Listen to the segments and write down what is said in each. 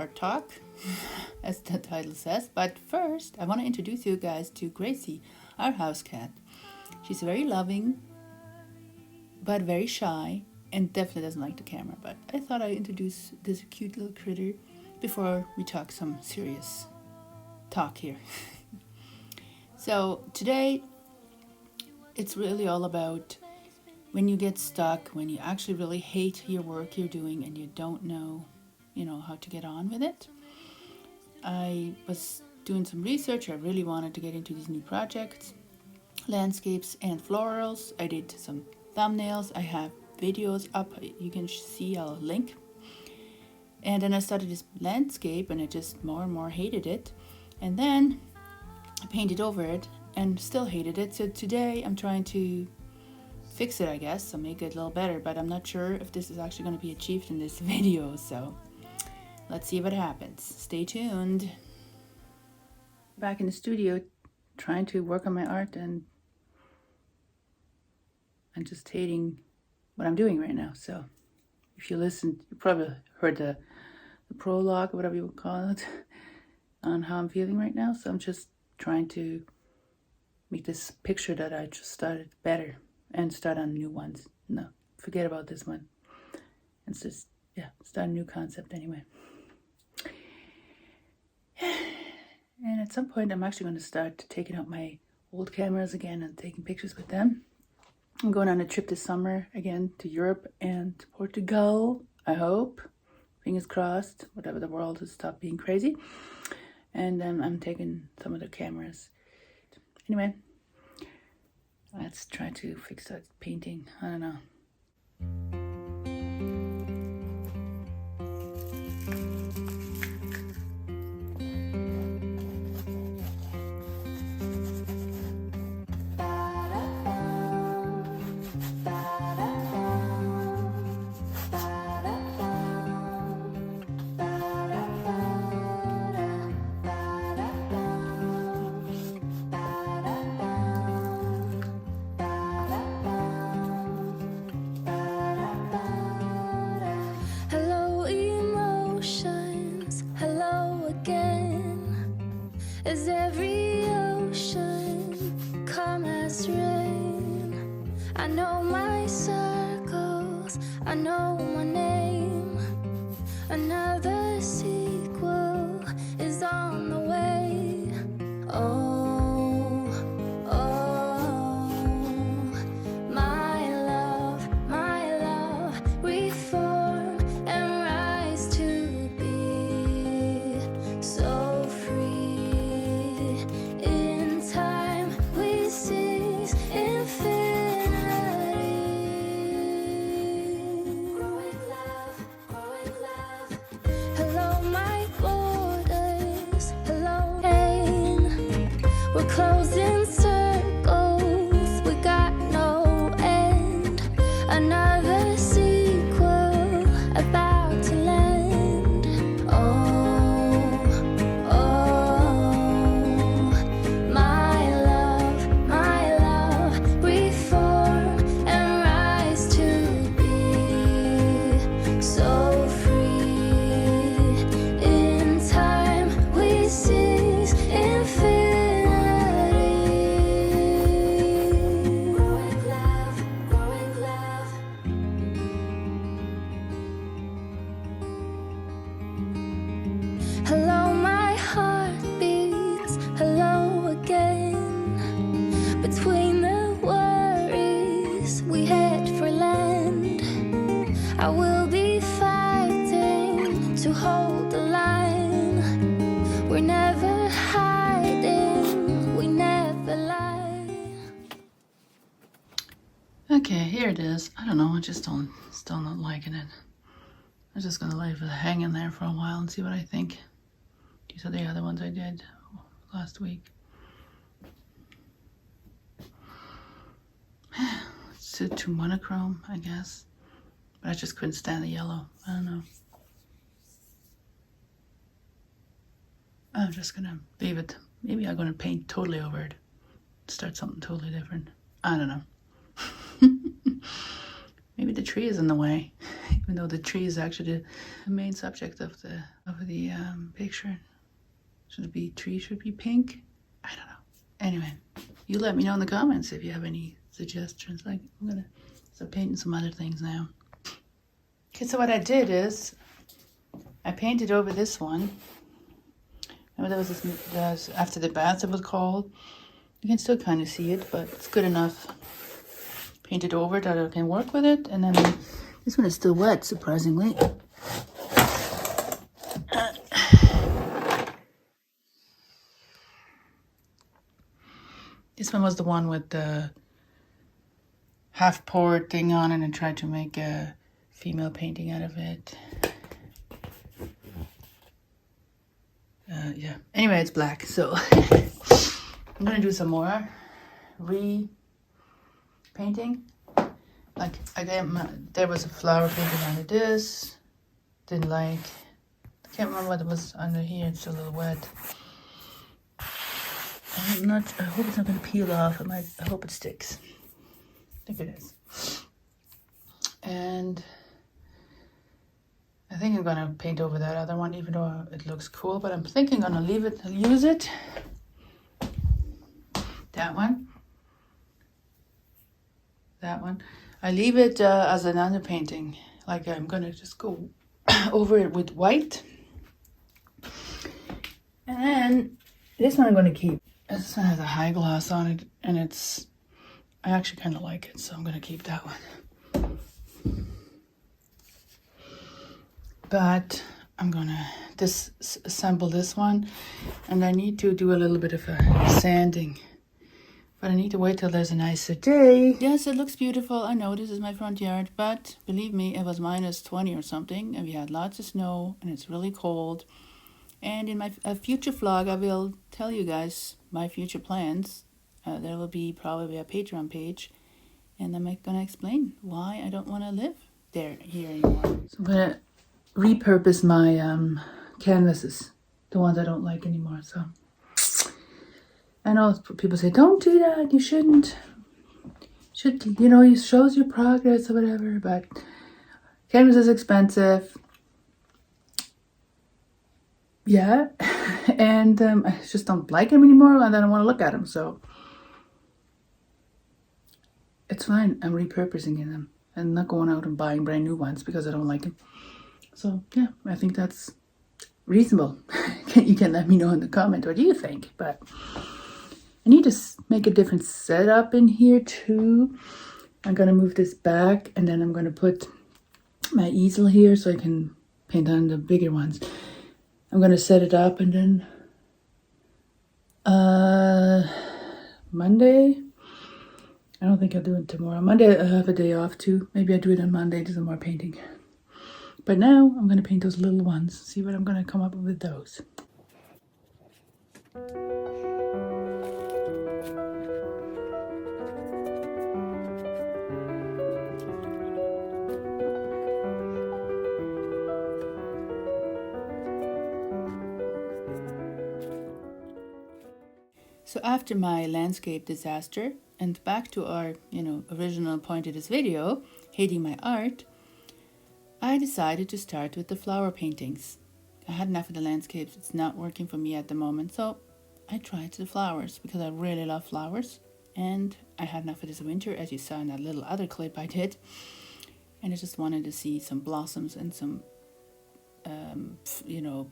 art talk, as the title says. But first, I want to introduce you guys to Gracie, our house cat. She's very loving, but very shy, and definitely doesn't like the camera. But I thought I'd introduce this cute little critter before we talk some serious talk here. So today, it's really all about when you get stuck, when you actually really hate your work you're doing and you don't know, how to get on with it. I was doing some research. I really wanted to get into these new projects, landscapes and florals. I did some thumbnails. I have videos up. You can see, I'll link. And then I started this landscape and I just more and more hated it. And then I painted over it and still hated it. So today I'm trying to fix it, I guess, so make it a little better, but I'm not sure if this is actually going to be achieved in this video, so let's see what happens. Stay tuned. Back in the studio trying to work on my art, and I'm just hating what I'm doing right now. So if you listened, you probably heard the prologue or whatever you would call it on how I'm feeling right now. So I'm just trying to make this picture that I just started better and start on new ones. No, forget about this one. It's just, start a new concept anyway. And at some point, I'm actually going to start taking out my old cameras again and taking pictures with them. I'm going on a trip this summer again to Europe and to Portugal, I hope. Fingers crossed, whatever, the world has stopped being crazy. And I'm taking some of the cameras. Anyway, let's try to fix that painting. I don't know. As every ocean come as rain, I know my circles, I know my name. Another sequel is on the way. Oh, oh, my love, reform and rise to be so free. We're closing circles, we got no end. Another sequel about to land. Oh, oh, my love, reform and rise to be so free. In time we seize infinity. Hello, my heart beats, hello again. Between the worries, we head for land. I will be fighting to hold the line. We're never hiding, we never lie. Okay, here it is. I don't know, I just still not liking it. I'm just gonna leave it hanging there for a while and see what I think. These are the other ones I did last week. It's too monochrome, I guess. But I just couldn't stand the yellow. I don't know. I'm just gonna leave it. Maybe I'm gonna paint totally over it. Start something totally different. I don't know. Maybe the tree is in the way. even though the tree is actually the main subject of the picture. Should it be tree? Should it be pink? I don't know. Anyway, you let me know in the comments if you have any suggestions. Like, I'm gonna start painting some other things now. Okay, so what I did is I painted over this one. Remember there was this after the bath it was called. You can still kind of see it, but it's good enough. Painted over that I can work with it, and then this one is still wet, surprisingly. This one was the one with the half poured thing on it, and tried to make a female painting out of it. Yeah. Anyway, it's black, so I'm gonna do some more painting. Like there was a flower painting under this. Didn't like. I can't remember what it was under here. It's a little wet. I hope it's not gonna peel off. I hope it sticks. I think it is. And I think I'm gonna paint over that other one, even though it looks cool. But I'm thinking I'm gonna leave it. I'll use it. That one. That one. I leave it as an underpainting. Like I'm gonna just go over it with white. And then this one I'm gonna keep. This one has a high gloss on it, and I actually kind of like it, so I'm gonna keep that one. But I'm gonna disassemble this one, and I need to do a little bit of a sanding. But I need to wait till there's a nicer day. Yes, it looks beautiful. I know this is my front yard, but believe me, it was minus 20 or something, and we had lots of snow, and it's really cold. And in my future vlog, I will tell you guys my future plans. There will be probably a Patreon page, and I'm gonna explain why I don't want to live here anymore. So I'm gonna repurpose my canvases, the ones I don't like anymore. So I know people say, don't do that, you shouldn't. It shows your progress or whatever, but canvas is expensive. Yeah, and I just don't like them anymore, and I don't want to look at them, so it's fine. I'm repurposing them and not going out and buying brand new ones because I don't like them. So yeah, I think that's reasonable. You can let me know in the comment what do you think, but I need to make a different setup in here too. I'm going to move this back, and then I'm going to put my easel here so I can paint on the bigger ones. I'm going to set it up, and then Monday, I don't think I'll do it tomorrow. Monday I have a day off too. Maybe I do it on Monday, do some more painting. But now I'm going to paint those little ones. See what I'm going to come up with those. So after my landscape disaster, and back to our, original point of this video, hating my art, I decided to start with the flower paintings. I had enough of the landscapes. It's not working for me at the moment, so I tried the flowers because I really love flowers, and I had enough of this winter, as you saw in that little other clip I did, and I just wanted to see some blossoms and some,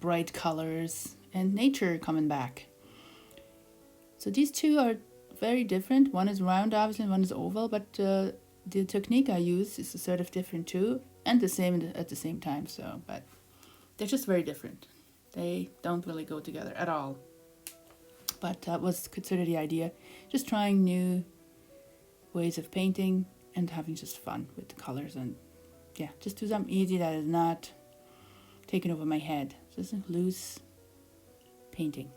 bright colors and nature coming back. So these two are very different. One is round, obviously, and one is oval, but the technique I use is sort of different too, and the same at the same time. So, but they're just very different. They don't really go together at all. But that was considered the idea. Just trying new ways of painting and having just fun with the colors, and yeah, just do something easy that is not taking over my head. Just a loose painting.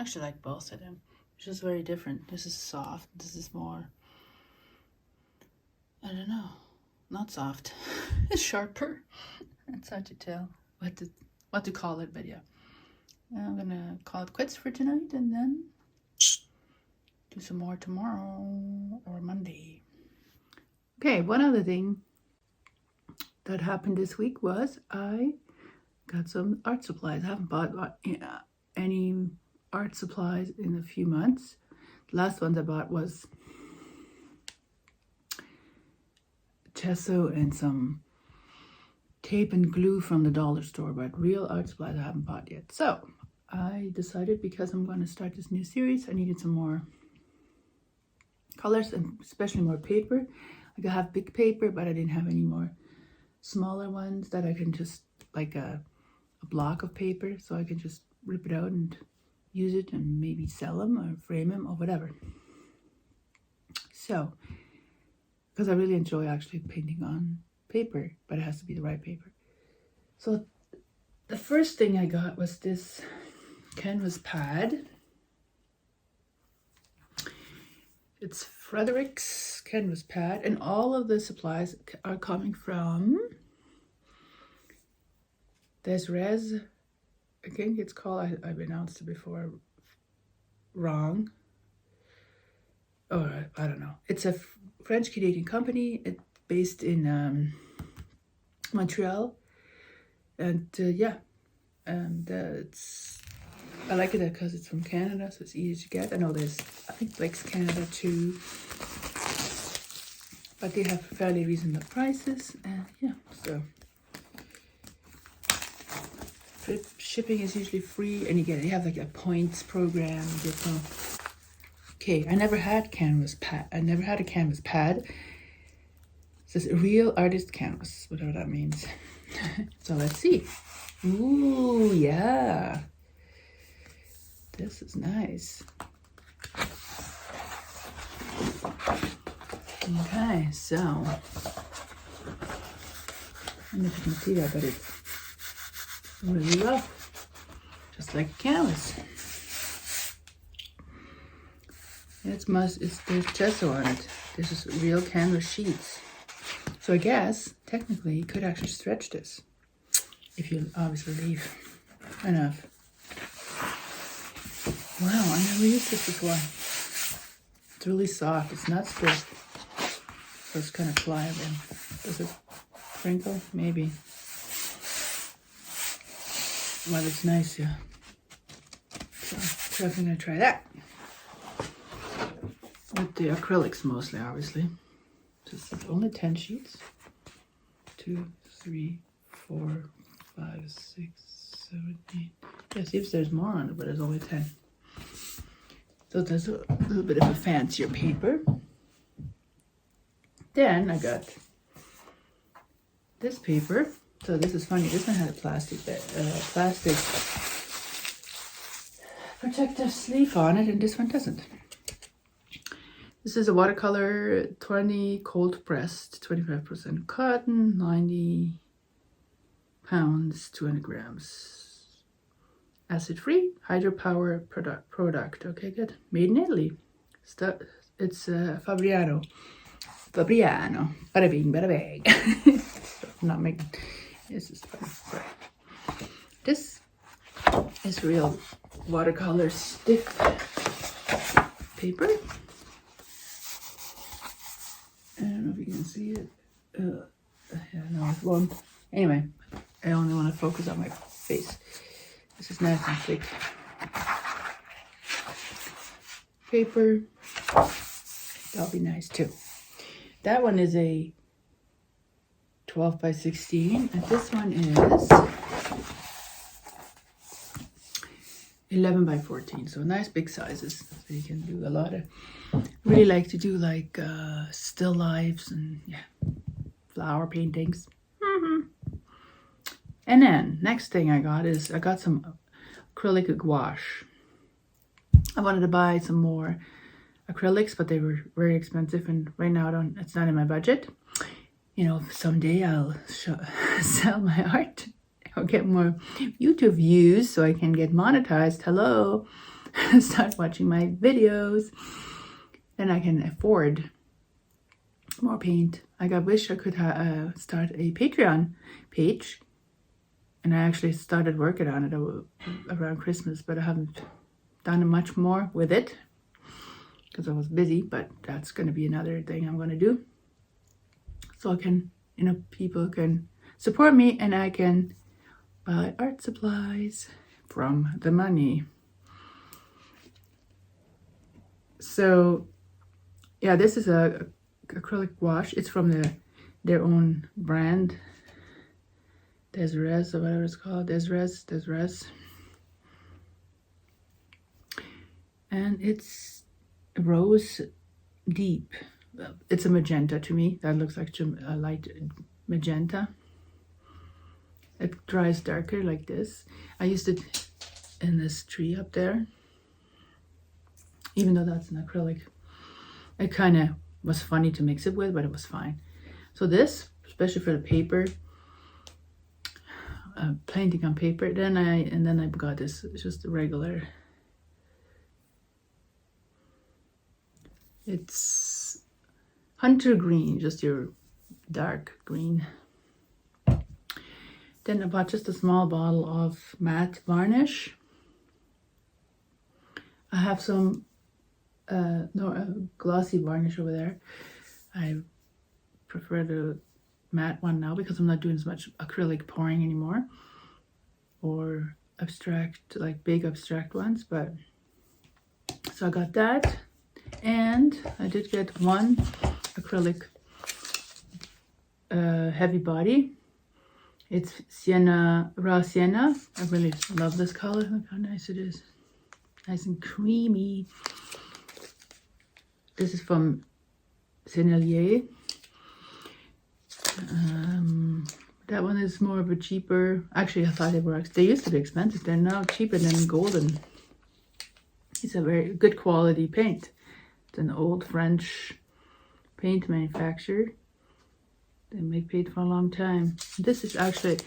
Actually, like both of them. It's just very different. This is soft. This is more, I don't know, not soft. It's sharper. It's hard to tell what to call it, but yeah. I'm gonna call it quits for tonight and then do some more tomorrow or Monday. Okay, one other thing that happened this week was I got some art supplies. I haven't bought any art supplies in a few months. The last ones I bought was gesso and some tape and glue from the dollar store, but real art supplies I haven't bought yet. So I decided, because I'm going to start this new series, I needed some more colors and especially more paper. Like, I have big paper, but I didn't have any more smaller ones that I can just, like a block of paper, so I can just rip it out and use it and maybe sell them or frame them or whatever. So, because I really enjoy actually painting on paper, but it has to be the right paper. So the first thing I got was this canvas pad. It's Frederick's canvas pad, and all of the supplies are coming from Des Res. I think it's called, I've announced it before wrong. Or I don't know. It's a French-Canadian company. It's based in Montreal. And yeah, and it's, I like it because it's from Canada, so it's easy to get. I know I think Blake's Canada too. But they have fairly reasonable prices. And yeah, so shipping is usually free, and you have like a points program. You get some. Okay, I never had a canvas pad. It says real artist canvas, whatever that means. So let's see. Ooh, yeah. This is nice. Okay, so I don't know if you can see that, but it's really rough, just like a canvas. There's gesso on it. This is real canvas sheets. So I guess technically you could actually stretch this if you obviously leave enough. Wow, I never used this before. It's really soft. It's not squished. So it's kind of pliable. Does it crinkle? Maybe. Well, it's nice, yeah. So definitely gonna try that. With the acrylics mostly, obviously. Just only 10 sheets. 2, 3, 4, 5, 6, 7, 8. Yeah, see if there's more on it, but there's only 10. So there's a little bit of a fancier paper. Then I got this paper. So this is funny. This one had a plastic protective sleeve on it, and this one doesn't. This is a watercolor 20 cold pressed, 25% cotton, 90 pounds, 200 grams. Acid free, hydropower product. Okay, good. Made in Italy. It's Fabriano. Bada bing, bada bang. I'm not making. This is fun. This is real watercolor stiff paper. I don't know if you can see it. Yeah, no, it won't. Anyway, I only want to focus on my face. This is nice and thick paper. That'll be nice too. That one is a 12 by 16, and this one is 11 by 14. So nice big sizes. So you can do a lot of. Really like to do like still lifes and flower paintings. And then next thing I got some acrylic gouache. I wanted to buy some more acrylics, but they were very expensive, and right now it's not in my budget. You know, someday I'll sell my art. I'll get more YouTube views so I can get monetized. Hello. start watching my videos. Then I can afford more paint. I wish I could start a Patreon page. And I actually started working on it around Christmas, but I haven't done much more with it because I was busy, but that's going to be another thing I'm going to do. So I can, people can support me and I can buy art supplies from the money. So yeah, this is a acrylic wash. It's from their own brand. Desres, or whatever it's called. Desres. And it's rose deep. It's a magenta to me. That looks like a light magenta. It dries darker like this. I used it in this tree up there. Even though that's an acrylic. It kind of was funny to mix it with, but it was fine. So this, especially for the paper, painting on paper, then I got this. It's just a regular. It's hunter green, just your dark green. Then I bought just a small bottle of matte varnish. I have some glossy varnish over there. I prefer the matte one now because I'm not doing as much acrylic pouring anymore, or abstract, like big abstract ones. But so I got that, and I did get one acrylic heavy body. It's raw sienna. I really love this color. Look how nice it is, nice and creamy. This is from Sennelier. That one is more of a cheaper. Actually, I thought they used to be expensive. They're now cheaper than golden. It's a very good quality paint. It's an old French paint manufacturer. They make paint for a long time. This is actually,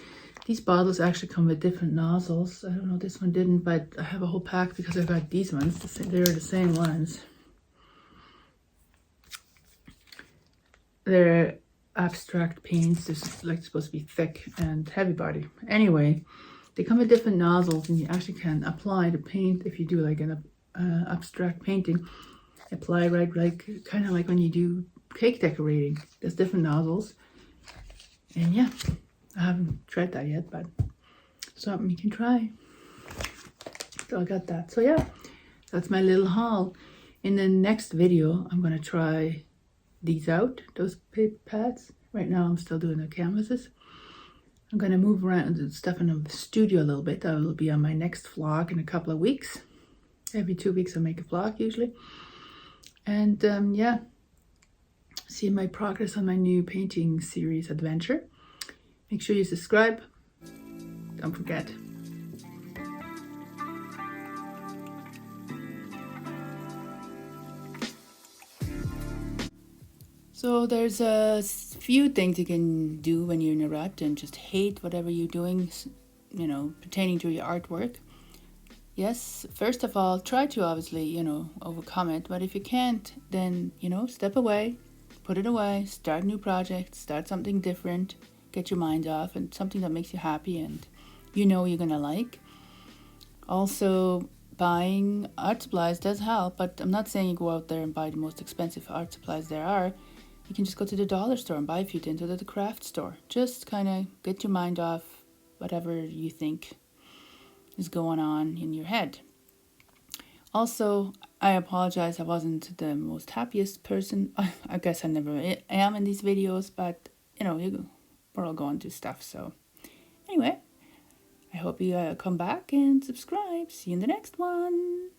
these bottles actually come with different nozzles. I don't know, this one didn't, but I have a whole pack because I got these ones. They're the same ones. They're abstract paints. They're like supposed to be thick and heavy body. Anyway, they come with different nozzles, and you actually can apply the paint if you do like an abstract painting. Apply right, like kind of like when you do cake decorating. There's different nozzles, and yeah, I haven't tried that yet, but something you can try. So I got that. So yeah, that's my little haul. In the next video, I'm gonna try these out, those paper pads. Right now I'm still doing the canvases. I'm going to move around and stuff in the studio a little bit. That will be on my next vlog in a couple of weeks. Every 2 weeks I make a vlog usually. And yeah, see my progress on my new painting series adventure. Make sure you subscribe. Don't forget. So there's a few things you can do when you're in a rut and just hate whatever you're doing, pertaining to your artwork. Yes, first of all, try to obviously, overcome it. But if you can't, then, step away, put it away, start a new project, start something different, get your mind off, and something that makes you happy and you're going to like. Also, buying art supplies does help, but I'm not saying you go out there and buy the most expensive art supplies there are. You can just go to the dollar store and buy a few things, or the craft store. Just kind of get your mind off whatever you think is going on in your head. Also, I apologize, I wasn't the most happiest person. I guess I never am in these videos, but, we're all going through stuff. So, anyway, I hope you come back and subscribe. See you in the next one.